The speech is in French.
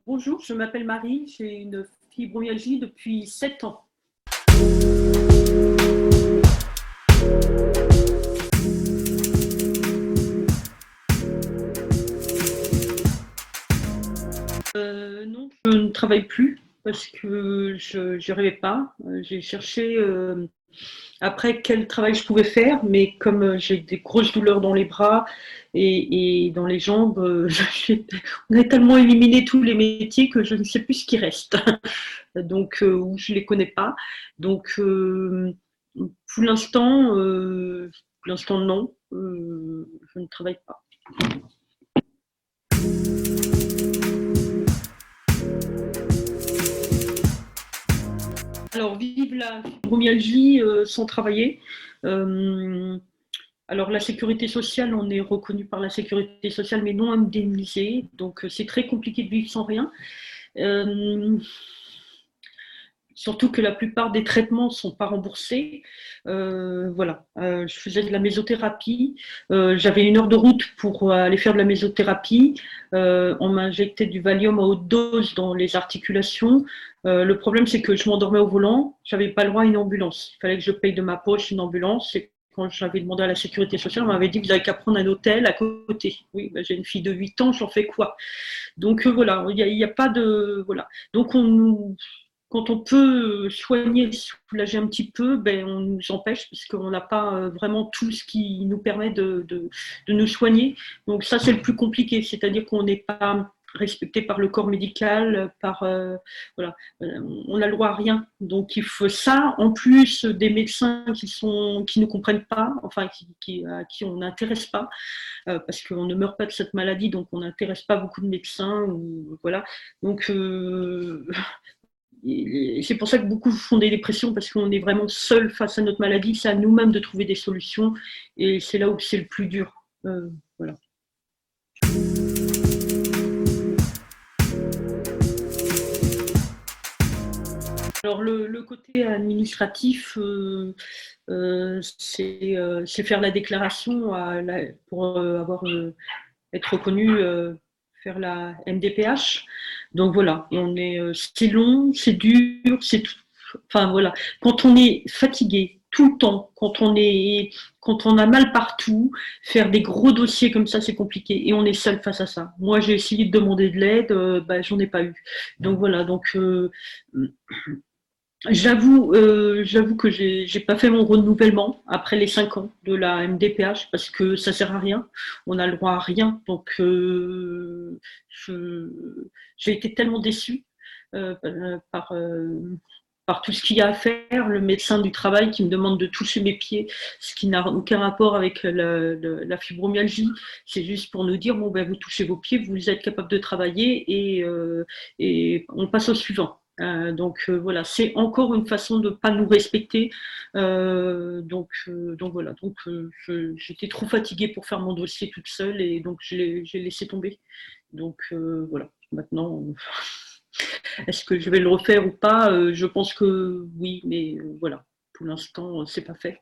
Bonjour, je m'appelle Marie, j'ai une fibromyalgie depuis 7 ans. Non, je ne travaille plus parce que je n'y arrivais pas. J'ai cherché après quel travail je pouvais faire, mais comme j'ai des grosses douleurs dans les bras et dans les jambes, on a tellement éliminé tous les métiers que je ne sais plus ce qui reste. Donc, ou je ne les connais pas. Donc, pour l'instant, non, je ne travaille pas. Alors, vive la fibromyalgie sans travailler. Euh, alors, la sécurité sociale, on est reconnu par la sécurité sociale, mais non indemnisé. Donc, c'est très compliqué de vivre sans rien. Euh, Surtout que la plupart des traitements ne sont pas remboursés. Voilà. Je faisais de la mésothérapie. J'avais 1 heure de route pour aller faire de la mésothérapie. On m'injectait du Valium à haute dose dans les articulations. Le problème, c'est que je m'endormais au volant. Je n'avais pas le droit à une ambulance. Il fallait que je paye de ma poche une ambulance. Et quand j'avais demandé à la sécurité sociale, on m'avait dit que vous n'avez qu'à prendre un hôtel à côté. Oui, ben, j'ai une fille de 8 ans, j'en fais quoi? Donc voilà, il y a pas de. Voilà. Donc quand on peut soigner, soulager un petit peu, ben, on nous empêche parce qu'on n'a pas vraiment tout ce qui nous permet de nous soigner. Donc ça, c'est le plus compliqué, c'est-à-dire qu'on n'est pas respecté par le corps médical, voilà, on n'a le droit à rien. Donc il faut ça, en plus des médecins qui ne comprennent pas, enfin à qui on n'intéresse pas, parce qu'on ne meurt pas de cette maladie, donc on n'intéresse pas beaucoup de médecins, ou voilà. Donc c'est pour ça que beaucoup font des dépressions, parce qu'on est vraiment seul face à notre maladie. C'est à nous-mêmes de trouver des solutions, et c'est là où c'est le plus dur. Voilà. Alors le côté administratif, c'est faire la déclaration pour être reconnu, faire la MDPH. Donc voilà, c'est long, c'est dur, c'est tout. Enfin voilà, quand on est fatigué tout le temps, quand on a mal partout, faire des gros dossiers comme ça, c'est compliqué, et on est seul face à ça. Moi, j'ai essayé de demander de l'aide, bah, j'en ai pas eu. Donc voilà, donc j'avoue que j'ai pas fait mon renouvellement après les 5 ans de la MDPH, parce que ça sert à rien. On a le droit à rien. Donc j'ai été tellement déçue euh, par, par tout ce qu'il y a à faire. Le médecin du travail qui me demande de toucher mes pieds, ce qui n'a aucun rapport avec la fibromyalgie. C'est juste pour nous dire, bon, ben, vous touchez vos pieds, vous êtes capable de travailler, et on passe au suivant. Donc voilà, c'est encore une façon de ne pas nous respecter. Donc voilà, j'étais trop fatiguée pour faire mon dossier toute seule, et donc j'ai laissé tomber. Donc voilà, maintenant, est-ce que je vais le refaire ou pas? Je pense que oui, mais voilà, pour l'instant, c'est pas fait.